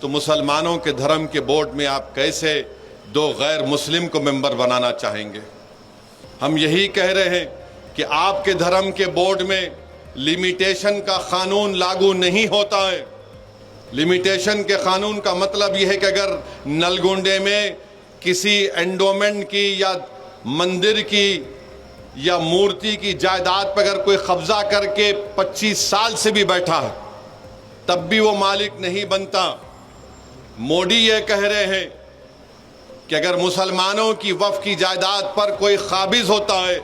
تو مسلمانوں کے دھرم کے بورڈ میں آپ کیسے دو غیر مسلم کو ممبر بنانا چاہیں گے؟ ہم یہی کہہ رہے ہیں کہ آپ کے دھرم کے بورڈ میں لیمیٹیشن کا قانون لاگو نہیں ہوتا ہے۔ لیمیٹیشن کے قانون کا مطلب یہ ہے کہ اگر نلگونڈے میں کسی انڈومنٹ کی یا مندر کی یا مورتی کی جائیداد پر اگر کوئی قبضہ کر کے 25 سال سے بھی بیٹھا ہے تب بھی وہ مالک نہیں بنتا۔ موڈی یہ کہہ رہے ہیں کہ اگر مسلمانوں کی وقف کی جائیداد پر کوئی قابض ہوتا ہے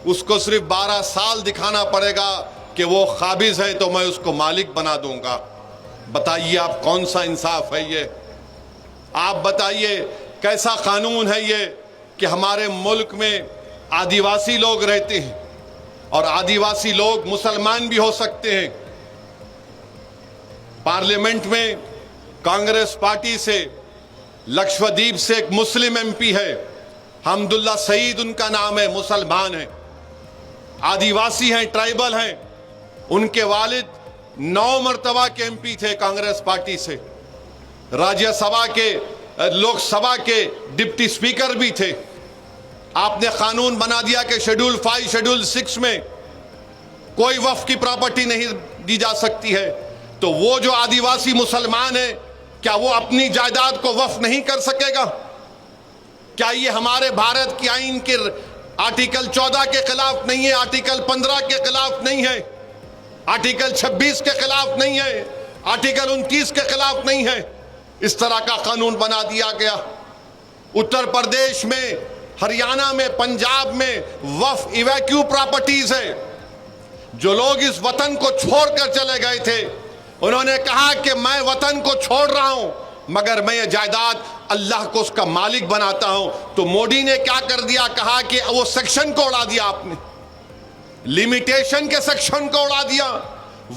اس کو صرف 12 سال دکھانا پڑے گا کہ وہ قابض ہے تو میں اس کو مالک بنا دوں گا۔ بتائیے آپ کون سا انصاف ہے یہ؟ آپ بتائیے کیسا قانون ہے یہ کہ ہمارے ملک میں آدیواسی لوگ رہتے ہیں اور آدیواسی لوگ مسلمان بھی ہو سکتے ہیں۔ پارلیمنٹ میں کانگریس پارٹی سے لکشدیپ سے ایک مسلم ایم پی ہے، حمداللہ سعید ان کا نام ہے، مسلمان ہیں، آدیواسی ہیں، ٹرائبل ہیں۔ ان کے والد 9 مرتبہ کے ایم پی تھے کانگریس پارٹی سے، راجیہ سبھا کے لوک سبھا کے ڈپٹی سپیکر بھی تھے۔ آپ نے قانون بنا دیا کہ شیڈول 5 شیڈول 6 میں کوئی وقف کی پراپرٹی نہیں دی جا سکتی ہے، تو وہ جو آدیواسی مسلمان ہے کیا وہ اپنی جائیداد کو وقف نہیں کر سکے گا؟ کیا یہ ہمارے بھارت کی آئین کے آرٹیکل 14 کے خلاف نہیں ہے، آرٹیکل 15 کے خلاف نہیں ہے، آرٹیکل 26 کے خلاف نہیں ہے، آرٹیکل 29 کے خلاف نہیں ہے؟ اس طرح کا قانون بنا دیا گیا۔ اتر پردیش میں، ہریانہ میں، پنجاب میں وقف ایویکیو پراپرٹیز ہے۔ جو لوگ اس وطن کو چھوڑ کر چلے گئے تھے انہوں نے کہا کہ میں وطن کو چھوڑ رہا ہوں مگر میں یہ جائیداد اللہ کو اس کا مالک بناتا ہوں۔ تو موڈی نے کیا کر دیا؟ کہا کہ وہ سیکشن کو اڑا دیا، آپ نے لیمیٹیشن کے سیکشن کو اڑا دیا،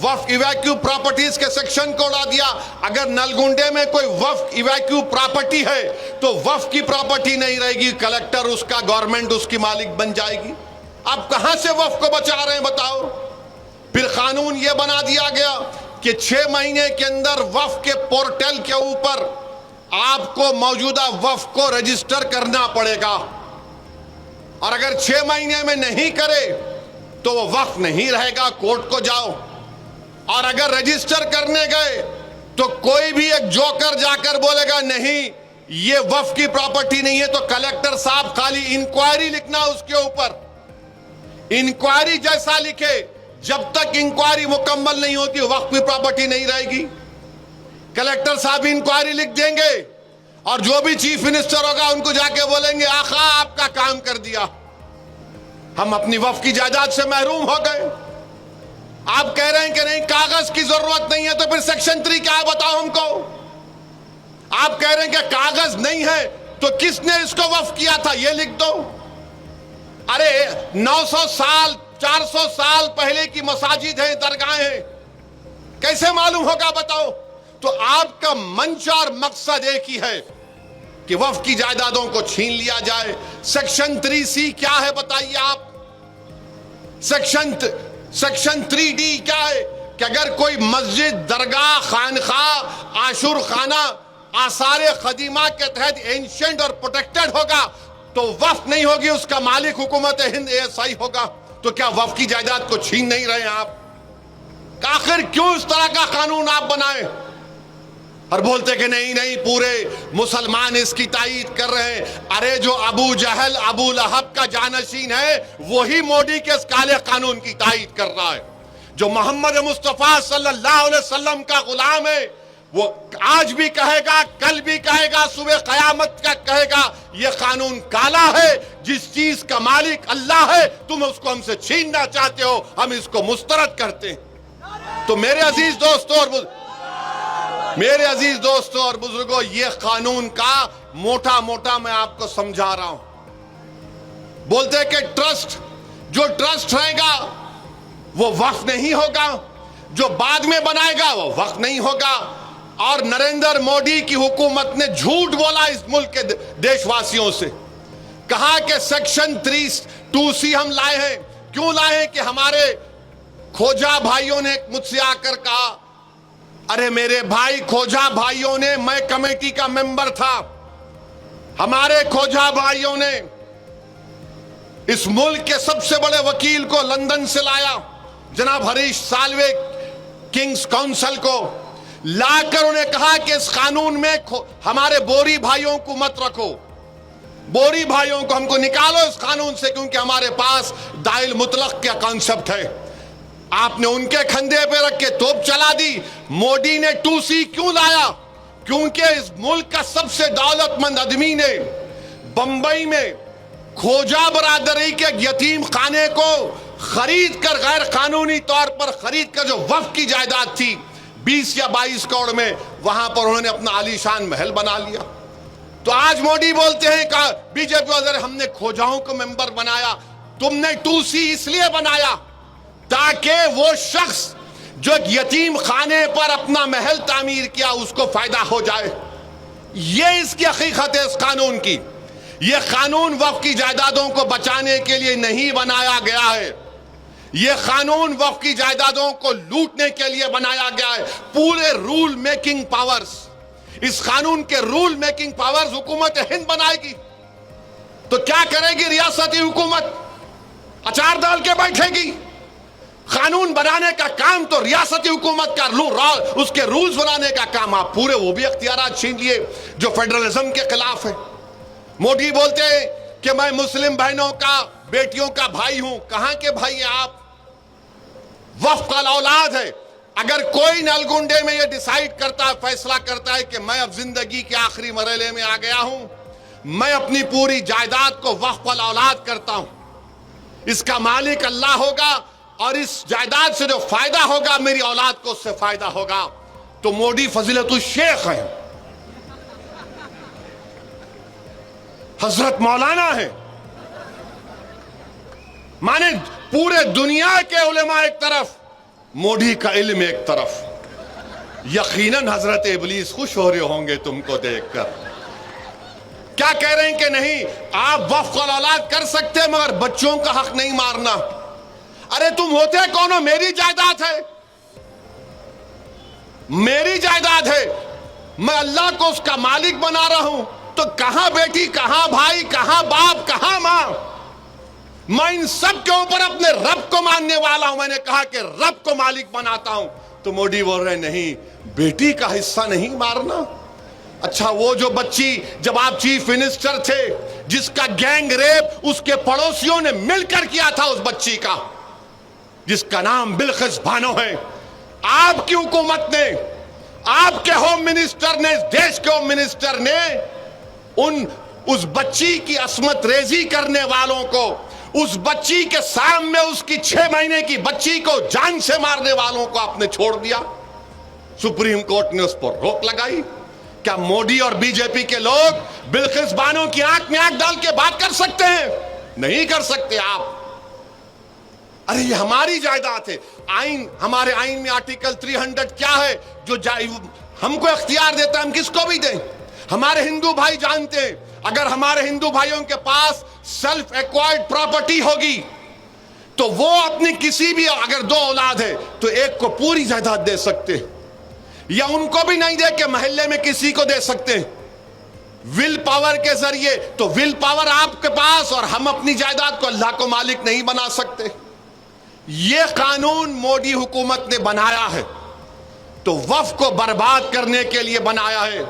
وقف ایویکیو پراپرٹیز کے سیکشن کو اڑا دیا۔ اگر نلگونڈے میں کوئی وقف ایویکیو پراپرٹی ہے تو وقف کی پراپرٹی نہیں رہے گی، کلیکٹر اس کا، گورنمنٹ اس کی مالک بن جائے گی۔ آپ کہاں سے وقف کو بچا رہے ہیں بتاؤ؟ پھر قانون یہ بنا دیا گیا کہ 6 مہینے کے اندر وقف کے پورٹل کے اوپر آپ کو موجودہ وقف کو رجسٹر کرنا پڑے گا، اور اگر 6 مہینے میں نہیں کرے تو وہ وقف نہیں رہے گا، کورٹ کو جاؤ۔ اور اگر رجسٹر کرنے گئے تو کوئی بھی ایک جوکر جا کر بولے گا نہیں یہ وقف کی پراپرٹی نہیں ہے، تو کلیکٹر صاحب خالی انکوائری لکھنا اس کے اوپر، انکوائری جیسا لکھے، جب تک انکوائری مکمل نہیں ہوتی وقف کی پراپرٹی نہیں رہے گی۔ کلیکٹر صاحب انکوائری لکھ دیں گے اور جو بھی چیف منسٹر ہوگا ان کو جا کے بولیں گے آقا آپ کا کام کر دیا، ہم اپنی وقف کی جائیداد سے محروم ہو گئے۔ آپ کہہ رہے ہیں کہ نہیں کاغذ کی ضرورت نہیں ہے، تو پھر سیکشن 3 کیا ہے بتاؤ ہم کو؟ آپ کہہ رہے ہیں کہ کاغذ نہیں ہے تو کس نے اس کو وقف کیا تھا یہ لکھ دو۔ ارے 900 سال 400 سال پہلے کی مساجد ہیں، درگاہیں ہیں، کیسے معلوم ہوگا بتاؤ؟ تو آپ کا منشا اور مقصد ایک ہی ہے کہ وقف کی جائیدادوں کو چھین لیا جائے۔ سیکشن 3C کیا ہے بتائیے آپ؟ سیکشن 3D کیا ہے کہ اگر کوئی مسجد، درگاہ، خانقاہ، عاشور خانہ آثار قدیمہ کے تحت اینشنٹ اور پروٹیکٹڈ ہوگا تو وقف نہیں ہوگی، اس کا مالک حکومت ہند ASI ہوگا۔ تو کیا وقف کی جائیداد کو چھین نہیں رہے ہیں آپ؟ آخر کیوں اس طرح کا قانون آپ بنائیں اور بولتے کہ نہیں پورے مسلمان اس کی تائید کر رہے ہیں؟ ارے جو ابو جہل، ابو لہب کا جانشین ہے وہی موڈی کے اس کالے قانون کی تائید کر رہا ہے۔ جو محمد مصطفیٰ صلی اللہ علیہ وسلم کا غلام ہے وہ آج بھی کہے گا، کل بھی کہے گا، صبح قیامت کا کہے گا یہ قانون کالا ہے، جس چیز کا مالک اللہ ہے تم اس کو ہم سے چھیننا چاہتے ہو، ہم اس کو مسترد کرتے ہیں۔ تو میرے عزیز دوستوں اور بزرگوں، یہ قانون کا موٹا میں آپ کو سمجھا رہا ہوں۔ بولتے کہ جو ٹرسٹ رہے گا وہ وقف نہیں ہوگا، جو بعد میں بنائے گا وہ وقف نہیں ہوگا۔ اور نریندر موڈی کی حکومت نے جھوٹ بولا اس ملک کے دیش واسیوں سے، کہا کہ سیکشن 2C ہم لائے ہیں۔ کیوں لائے ہیں؟ کہ ہمارے کھوجا بھائیوں نے مجھ سے آ کر کہا ارے میرے بھائی کھوجا بھائیوں نے، میں کمیٹی کا ممبر تھا، ہمارے کھوجا بھائیوں نے اس ملک کے سب سے بڑے وکیل کو لندن سے لایا، جناب ہریش سالوے، کنگز کونسل کو لا کر انہیں کہا کہ اس قانون میں ہمارے بوری بھائیوں کو مت رکھو، بوری بھائیوں کو ہم کو نکالو اس قانون سے، کیونکہ ہمارے پاس دائل مطلق کا کانسیپٹ ہے۔ آپ نے ان کے کھندے پہ رکھ کے توپ چلا دی۔ مودی نے 2C کیوں لایا؟ کیونکہ اس ملک کا سب سے دولت مند آدمی نے بمبئی میں کھوجا برادری کے یتیم خانے کو خرید کر، غیر قانونی طور پر خرید کر، جو وقف کی جائیداد تھی 20 یا 22 کروڑ میں، وہاں پر انہوں نے اپنا عالیشان محل بنا لیا۔ تو آج مودی بولتے ہیں کہ بی جے پی وزیر ہم نے کھوجاؤں کو ممبر بنایا۔ تم نے 2C اس لیے بنایا تاکہ وہ شخص جو یتیم خانے پر اپنا محل تعمیر کیا اس کو فائدہ ہو جائے۔ یہ اس کی حقیقت ہے اس قانون کی۔ یہ قانون وقف کی جائیدادوں کو بچانے کے لیے نہیں بنایا گیا ہے، یہ قانون وقف کی جائیدادوں کو لوٹنے کے لیے بنایا گیا ہے۔ پورے رول میکنگ پاورز، اس قانون کے رول میکنگ پاورز حکومت ہند بنائے گی۔ تو کیا کرے گی ریاستی حکومت؟ اچار ڈال کے بیٹھے گی؟ قانون بنانے کا کام تو ریاستی حکومت کا، اس کے رولز بنانے کا کام آپ پورے وہ بھی اختیارات چھین لیے جو فیڈرلزم کے خلاف ہے۔ مودی بولتے ہیں کہ میں مسلم بہنوں کا، بیٹیوں کا بھائی ہوں۔ کہاں کے بھائی ہیں آپ؟ وقف کا اولاد ہے۔ اگر کوئی نلگنڈے میں یہ ڈیسائیڈ کرتا ہے، فیصلہ کرتا ہے کہ میں اب زندگی کے آخری مرحلے میں آ گیا ہوں، میں اپنی پوری جائیداد کو وقف الاولاد کرتا ہوں، اس کا مالک اللہ ہوگا اور اس جائیداد سے جو فائدہ ہوگا میری اولاد کو اس سے فائدہ ہوگا، تو مودی فضیلت الشیخ ہیں، حضرت مولانا ہیں۔ مانے پورے دنیا کے علماء ایک طرف، مودی کا علم ایک طرف۔ یقیناً حضرت ابلیس خوش ہو رہے ہوں گے تم کو دیکھ کر۔ کیا کہہ رہے ہیں کہ نہیں آپ وقف الاولاد کر سکتے مگر بچوں کا حق نہیں مارنا؟ ارے تم ہوتے کون ہو؟ میری جائیداد ہے، میری جائیداد ہے، میں اللہ کو اس کا مالک بنا رہا ہوں، تو کہاں بیٹی، کہاں بھائی، کہاں باپ، کہاں ماں؟ میں ان سب کے اوپر اپنے رب کو ماننے والا ہوں۔ میں نے کہا کہ رب کو مالک بناتا ہوں، تو مودی بول رہے نہیں بیٹی کا حصہ نہیں مارنا۔ اچھا وہ جو بچی جب آپ چیف منسٹر تھے جس کا گینگ ریپ اس کے پڑوسیوں نے مل کر کیا تھا، اس بچی کا جس کا نام بلقیس بانو ہے، آپ کی حکومت نے، آپ کے ہوم منسٹر نے، اس دیش کے ہوم منسٹر نے اس بچی کی عصمت ریزی کرنے والوں کو، اس بچی کے سامنے اس کی 6 مہینے کی بچی کو جان سے مارنے والوں کو آپ نے چھوڑ دیا۔ سپریم کورٹ نے اس پر روک لگائی۔ کیا مودی اور بی جے پی کے لوگ بلقیس بانو کی آنکھ میں آنکھ ڈال کے بات کر سکتے ہیں؟ نہیں کر سکتے آپ۔ ارے یہ ہماری جائیداد ہے۔ آئین، ہمارے آئین میں آرٹیکل 300 کیا ہے جو ہم کو اختیار دیتا ہے ہم کس کو بھی دیں؟ ہمارے ہندو بھائی جانتے ہیں اگر ہمارے ہندو بھائیوں کے پاس سیلف ایکوائرڈ پراپرٹی ہوگی تو وہ اپنی کسی بھی، اگر 2 اولاد ہے تو ایک کو پوری جائیداد دے سکتے، یا ان کو بھی نہیں دے کے محلے میں کسی کو دے سکتے ول پاور کے ذریعے۔ تو ول پاور آپ کے پاس، اور ہم اپنی جائیداد کو اللہ کو مالک نہیں بنا سکتے۔ یہ قانون مودی حکومت نے بنایا ہے تو وقف کو برباد کرنے کے لیے بنایا ہے۔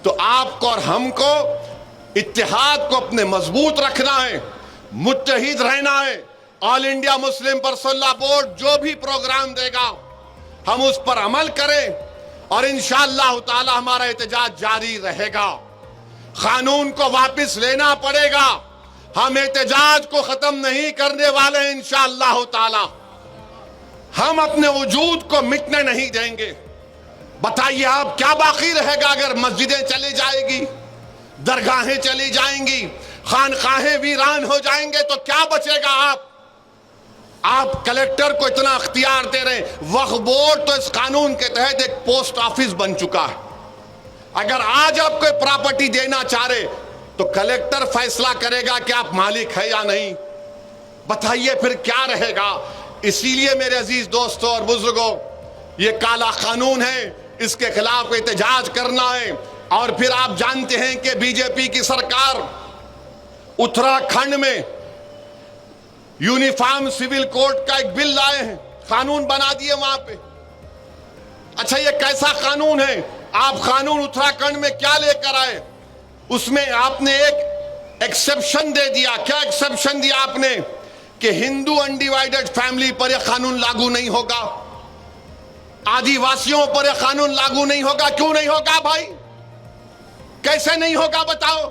تو آپ کو اور ہم کو اتحاد کو اپنے مضبوط رکھنا ہے، متحد رہنا ہے۔ آل انڈیا مسلم پرسنل لا بورڈ جو بھی پروگرام دے گا ہم اس پر عمل کریں، اور انشاءاللہ تعالی ہمارا احتجاج جاری رہے گا۔ قانون کو واپس لینا پڑے گا، ہم احتجاج کو ختم نہیں کرنے والے ہیں انشاءاللہ تعالی۔ ہم اپنے وجود کو مٹنے نہیں دیں گے۔ بتائیے آپ کیا باقی رہے گا اگر مسجدیں چلی جائیں گی، درگاہیں چلی جائیں گی، خانقاہیں ویران ہو جائیں گے تو کیا بچے گا؟ آپ کلیکٹر کو اتنا اختیار دے رہے ہیں۔ وقف بورڈ تو اس قانون کے تحت ایک پوسٹ آفس بن چکا ہے۔ اگر آج آپ کوئی پراپرٹی دینا چاہ رہے تو کلیکٹر فیصلہ کرے گا کہ آپ مالک ہے یا نہیں۔ بتائیے پھر کیا رہے گا؟ اسی لیے میرے عزیز دوستوں اور بزرگوں، یہ کالا قانون ہے اس کے خلاف احتجاج کرنا ہے. اور پھر آپ جانتے ہیں کہ بی جے پی کی سرکار اتراکھنڈ میں یونیفارم سول کوڈ کا ایک بل لائے ہیں, قانون بنا دیے وہاں پہ. اچھا یہ کیسا قانون ہے؟ آپ قانون اتراکھنڈ میں کیا لے کر آئے؟ اس میں آپ نے ایک ایکسپشن دے دیا. کیا ایکسپشن دیا آپ نے؟ کہ ہندو انڈیوائیڈڈ فیملی پر یہ قانون لاگو نہیں ہوگا, آدیواسیوں پر یہ قانون لاگو نہیں ہوگا. کیوں نہیں ہوگا بھائی؟ کیسے نہیں ہوگا بتاؤ؟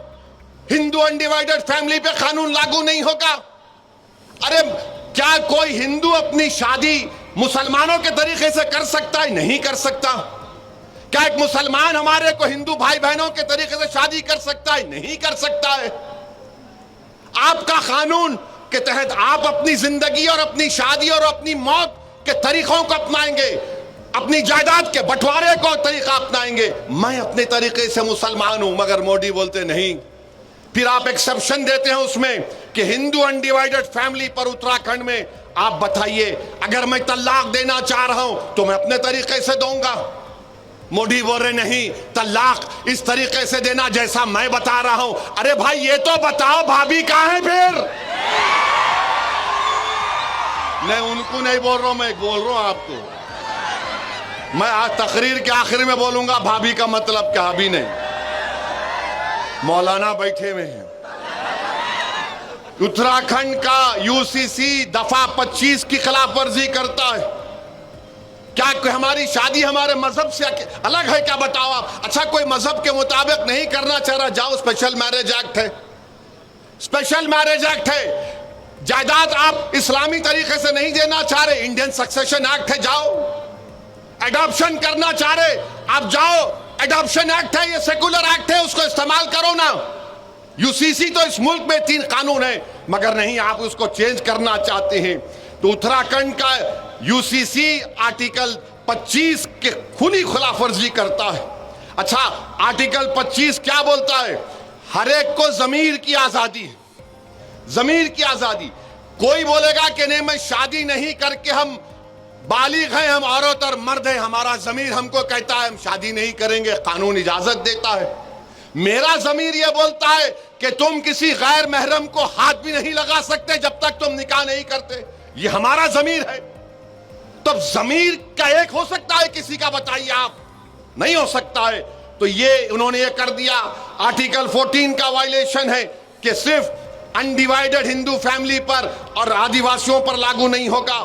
ہندو انڈیوائیڈڈ فیملی پہ قانون لاگو نہیں ہوگا؟ ارے کیا کوئی ہندو اپنی شادی مسلمانوں کے طریقے سے کر سکتا ہے؟ نہیں کر سکتا. کیا ایک مسلمان ہمارے کو ہندو بھائی بہنوں کے طریقے سے شادی کر سکتا ہے؟ نہیں کر سکتا ہے. آپ کا قانون کے تحت آپ اپنی زندگی اور اپنی شادی اور اپنی موت کے طریقوں کو اپنائیں گے, اپنی جائیداد کے بٹوارے کو طریقہ اپنائیں گے. میں اپنے طریقے سے مسلمان ہوں, مگر مودی بولتے نہیں. پھر آپ ایکسپشن دیتے ہیں اس میں کہ ہندو انڈیوائیڈڈ فیملی پر اتراکھنڈ میں آپ بتائیے اگر میں طلاق دینا چاہ رہا ہوں تو میں اپنے طریقے سے دوں گا. مودی بول رہے نہیں, طلاق اس طریقے سے دینا جیسا میں بتا رہا ہوں. ارے بھائی یہ تو بتاؤ بھابھی کہاں ہے پھر؟ نہیں ان کو نہیں بول رہا ہوں, میں بول رہا ہوں آپ کو. میں آج تقریر کے آخر میں بولوں گا بھابھی کا مطلب کیا, بھی نہیں. مولانا بیٹھے ہوئے ہیں. اتراکھنڈ کا یو سی سی دفعہ 25 کی خلاف ورزی کرتا ہے. کیا کوئی ہماری شادی ہمارے مذہب سے الگ ہے؟ کیا بتاؤ آپ؟ اچھا کوئی مذہب کے مطابق نہیں کرنا چاہ رہا, جاؤ اسپیشل میرج ایکٹ ہے, اسپیشل میرج ایکٹ ہے. جائیداد آپ اسلامی طریقے سے نہیں دینا چاہ رہے, انڈین سکسیشن ایکٹ ہے, جاؤ. ایڈاپشن کرنا چاہ رہے آپ, جاؤ, ایڈاپشن ایکٹ ہے, یہ سیکولر ایکٹ ہے, اس کو استعمال کرو نا. یو سی سی تو اس ملک میں 3 قانون ہیں, مگر نہیں آپ اس کو چینج کرنا چاہتے ہیں. تو اتراکھنڈ کا یو سی سی آرٹیکل 25 کے کھلی خلاف ورزی کرتا ہے. اچھا آرٹیکل 25 کیا بولتا ہے؟ ہر ایک کو ضمیر کی آزادی ہے, ضمیر کی آزادی. کوئی بولے گا کہ نہیں میں شادی نہیں کر کے, ہم بالغ ہیں, ہم عورت اور مرد ہیں, ہمارا ضمیر ہم کو کہتا ہے ہم شادی نہیں کریں گے, قانون اجازت دیتا ہے. میرا ضمیر یہ بولتا ہے کہ تم کسی غیر محرم کو ہاتھ بھی نہیں لگا سکتے جب تک تم نکاح نہیں کرتے, یہ ہمارا ضمیر ہے. تو ضمیر کا ایک ہو سکتا ہے کسی کا؟ بتائیے آپ. نہیں ہو سکتا ہے. تو یہ انہوں نے یہ کر دیا. آرٹیکل 14 کا وائلیشن ہے کہ صرف انڈیوائیڈڈ ہندو فیملی پر اور آدیواسیوں پر لاگو نہیں ہوگا.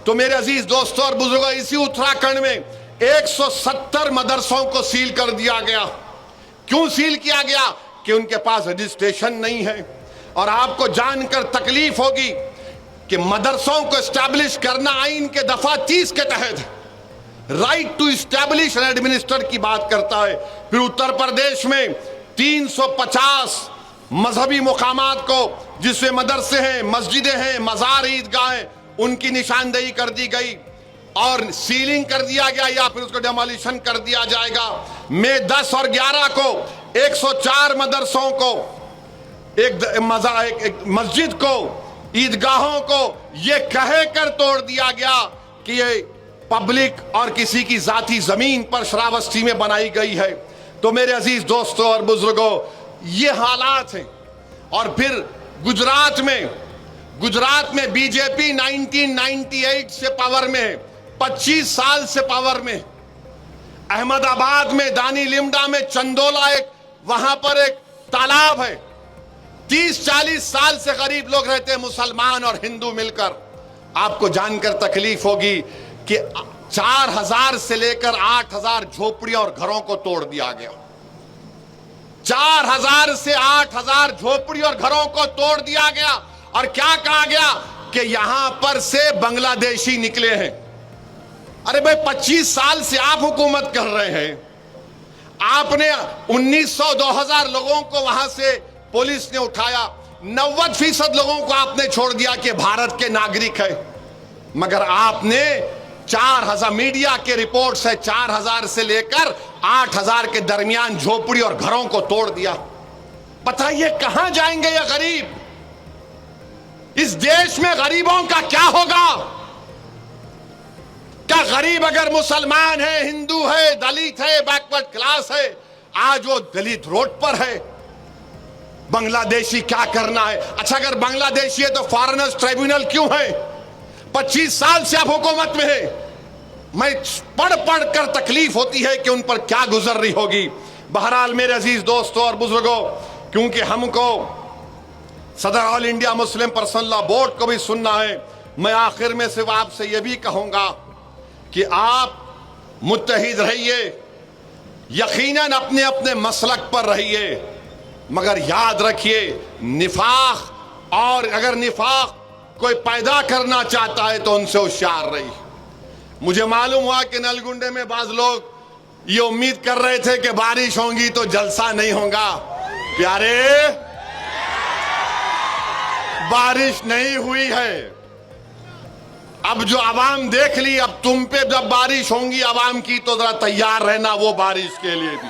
تو میرے عزیز دوستوں اور بزرگوں, اسی اتراکھنڈ میں 170 مدرسوں کو سیل کر دیا گیا. کیوں سیل کیا گیا؟ کہ ان کے پاس رجسٹریشن نہیں ہے. اور آپ کو جان کر تکلیف ہوگی کہ مدرسوں کو اسٹیبلش کرنا آئین کے دفعہ 30 کے تحت right to establish and administer کی بات کرتا ہے. پھر اتر پردیش میں 350 مذہبی مقامات کو, جس میں مدرسے ہیں, مسجدیں ہیں, مزار, عیدگاہیں, ان کی نشاندہی کر دی گئی اور سیلنگ کر دیا گیا یا پھر اس کو ڈیمولیشن کر دیا جائے گا. مئی 10 اور 11 کو 104 مدرسوں کو, ایک مسجد کو, عیدگاہوں کو یہ کہہ کر توڑ دیا گیا کہ یہ پبلک اور کسی کی ذاتی زمین پر شراوستی میں بنائی گئی ہے. تو میرے عزیز دوستوں اور بزرگوں, یہ حالات ہیں. اور پھر گجرات میں بی جے پی 1998 سے پاور میں ہے, 25 سال سے پاور میں. احمد آباد میں, دانی لمڈا میں, چندولا, ایک وہاں پر ایک تالاب ہے, 30-40 سال سے غریب لوگ رہتے ہیں, مسلمان اور ہندو مل کر. آپ کو جان کر تکلیف ہوگی کہ 4000 سے لے کر 8000 جھوپڑیاں اور گھروں کو توڑ دیا گیا. 4000 سے 8000 جھوپڑی اور گھروں کو توڑ دیا گیا. اور کیا کہا گیا کہ یہاں پر سے بنگلہ دیشی نکلے ہیں. ارے بھائی 25 سال سے آپ حکومت کر رہے ہیں, آپ نے 1900-2000 لوگوں کو وہاں سے پولیس نے اٹھایا, 90% لوگوں کو آپ نے چھوڑ دیا کہ بھارت کے ناگرک ہے. مگر آپ نے 4000, میڈیا کے رپورٹس ہے, 4000 سے لے کر 8000 کے درمیان جھوپڑی اور گھروں کو توڑ دیا. بتائیے کہاں جائیں گے یہ غریب؟ اس دیش میں غریبوں کا کیا ہوگا؟ کیا غریب اگر مسلمان ہے، ہندو ہے، دلت ہے، بیکورڈ کلاس ہے، آج وہ دلت روڈ پر ہے؟ بنگلہ دیشی کیا کرنا ہے؟ اچھا اگر بنگلہ دیشی ہے تو فارنرز ٹریبیونل کیوں ہے؟ 25 سال سے اب حکومت میں ہے، میں پڑھ پڑھ کر تکلیف ہوتی ہے کہ ان پر کیا گزر رہی ہوگی۔ بہرحال میرے عزیز دوستوں اور بزرگوں، کیونکہ ہم کو صدر آل انڈیا مسلم پرسنل لا بورڈ کو بھی سننا ہے، میں آخر میں صرف آپ سے یہ بھی کہوں گا کہ آپ متحد رہیے، یقیناً اپنے اپنے مسلک پر رہیے، مگر یاد رکھیے نفاق، اور اگر نفاق کوئی پیدا کرنا چاہتا ہے تو ان سے ہوشیار رہیے۔ مجھے معلوم ہوا کہ نلگنڈے میں بعض لوگ یہ امید کر رہے تھے کہ بارش ہوگی تو جلسہ نہیں ہوگا۔ پیارے، بارش نہیں ہوئی ہے، اب جو عوام دیکھ لی، اب تم پہ جب بارش ہوں گی عوام کی تو ذرا تیار رہنا وہ بارش کے لیے بھی۔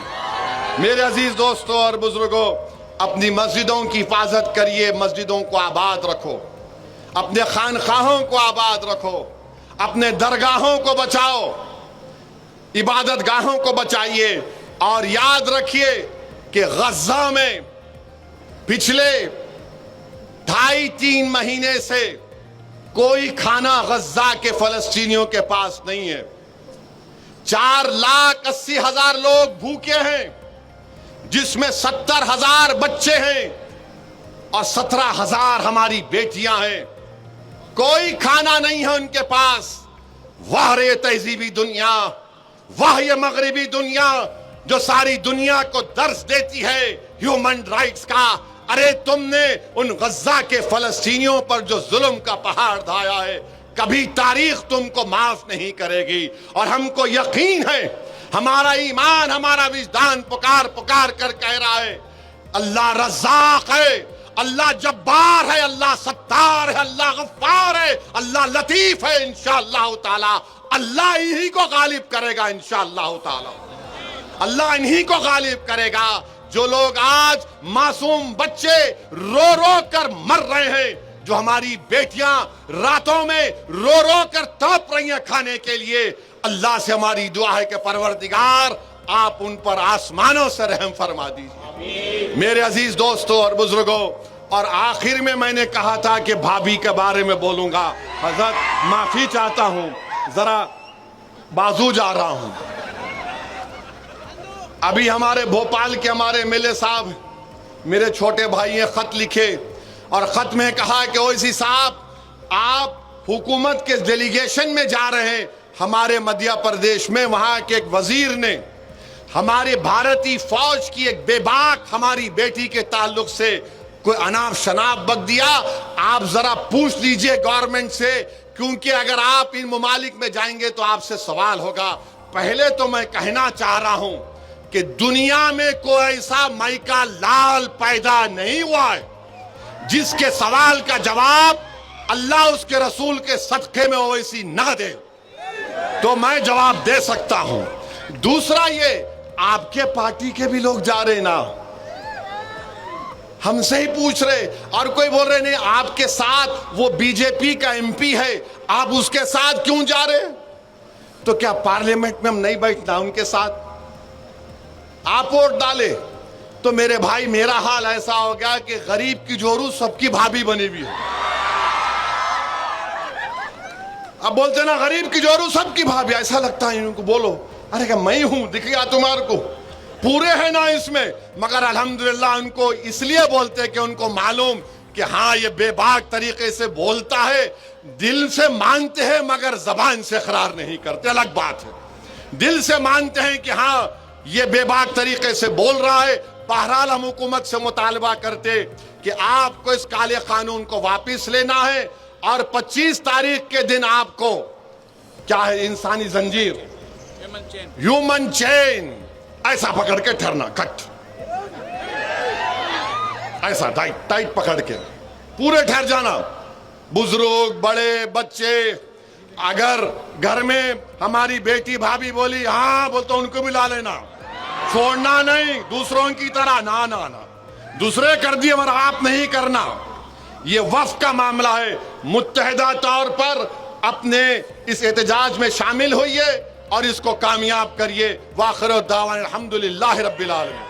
میرے عزیز دوستوں اور بزرگوں، اپنی مسجدوں کی حفاظت کریے، مسجدوں کو آباد رکھو، اپنے خانقاہوں کو آباد رکھو، اپنے درگاہوں کو بچاؤ، عبادت گاہوں کو بچائیے، اور یاد رکھیے کہ غزہ میں پچھلے 2.5-3 مہینے سے کوئی کھانا غزہ کے فلسطینیوں کے پاس نہیں ہے۔ 4,80,000 لوگ بھوکے ہیں، جس میں 70,000 بچے ہیں اور 17,000 ہماری بیٹیاں ہیں۔ کوئی کھانا نہیں ہے ان کے پاس۔ واہ رے تہذیبی دنیا، واہ یہ مغربی دنیا جو ساری دنیا کو درس دیتی ہے ہیومن رائٹس کا۔ ارے تم نے ان غزہ کے فلسطینیوں پر جو ظلم کا پہاڑ ڈھایا ہے، کبھی تاریخ تم کو معاف نہیں کرے گی، اور ہم کو یقین ہے، ہمارا ایمان، ہمارا وجدان پکار پکار کر کہہ رہا ہے اللہ رزاق ہے، اللہ جبار ہے، اللہ ستار ہے، اللہ غفار ہے، اللہ لطیف ہے۔ انشاءاللہ تعالی اللہ انہی کو غالب کرے گا، انشاءاللہ تعالی اللہ انہی کو غالب کرے گا۔ جو لوگ آج معصوم بچے رو رو کر مر رہے ہیں، جو ہماری بیٹیاں راتوں میں رو رو کر تڑپ رہی ہیں کھانے کے لیے، اللہ سے ہماری دعا ہے کہ پروردگار آپ ان پر آسمانوں سے رحم فرما دیجیے۔ میرے عزیز دوستوں اور بزرگوں، اور آخر میں نے کہا تھا کہ بھابھی کے بارے میں بولوں گا۔ حضرت معافی چاہتا ہوں، ذرا بازو جا رہا ہوں۔ ابھی ہمارے بھوپال کے ہمارے ایم ایل اے صاحب، میرے چھوٹے بھائی نے خط لکھے، اور خط میں کہا کہ اویسی صاحب آپ حکومت کے ڈیلیگیشن میں جا رہے ہیں ہمارے مدھیہ پردیش میں، وہاں کے ایک وزیر نے ہمارے بھارتی فوج کی ایک بے باک ہماری بیٹی کے تعلق سے کوئی اناپ شناپ بک دیا۔ آپ ذرا پوچھ لیجئے گورنمنٹ سے، کیونکہ اگر آپ ان ممالک میں جائیں گے تو آپ سے سوال ہوگا۔ پہلے تو میں کہنا چاہ رہا ہوں کہ دنیا میں کوئی ایسا مائکا لال پیدا نہیں ہوا ہے جس کے سوال کا جواب اللہ اس کے رسول کے صدقے میں اویسی نہ دے، تو میں جواب دے سکتا ہوں۔ دوسرا یہ، آپ کے پارٹی کے بھی لوگ جا رہے نا، ہم سے ہی پوچھ رہے، اور کوئی بول رہے نہیں آپ کے ساتھ وہ بی جے پی کا ایم پی ہے، آپ اس کے ساتھ کیوں جا رہے؟ تو کیا پارلیمنٹ میں ہم نہیں بیٹھنا ان کے ساتھ؟ آپ ووٹ ڈالے تو میرے بھائی میرا حال ایسا ہو گیا کہ غریب کی جورو سب کی بھابھی بنی ہوئی ہے۔ اب بولتے نا غریب کی جورو سب کی بھابھی، ایسا لگتا ہے ان کو بولو، ارے کہ میں ہوں، دکھ گیا تمہارے کو، پورے ہیں نا اس میں، مگر الحمدللہ ان کو اس لیے بولتے کہ ان کو معلوم کہ ہاں یہ بے باک طریقے سے بولتا ہے، دل سے مانتے ہیں مگر زبان سے اقرار نہیں کرتے، الگ بات ہے۔ دل سے مانتے ہیں کہ ہاں یہ بے باک طریقے سے بول رہا ہے۔ بہرحال ہم حکومت سے مطالبہ کرتے کہ آپ کو اس کالے قانون کو واپس لینا ہے، اور 25 تاریخ کے دن آپ کو کیا ہے انسانی زنجیر، ہیومن چین ایسا پکڑ کے ٹھہرنا، کٹ ایسا ٹائٹ پکڑ کے پورے ٹھہر جانا، بزرگ بڑے بچے۔ اگر گھر میں ہماری بیٹی بھابھی بولی ہاں بولتا ان کو بھی لا لینا، چھوڑنا نہیں دوسروں کی طرح، نہ دوسرے کر دیے مگر آپ نہیں کرنا۔ یہ وقف کا معاملہ ہے، متحدہ طور پر اپنے اس احتجاج میں شامل ہوئیے اور اس کو کامیاب کریے. وآخر دعوانا الحمدللہ رب العالمین.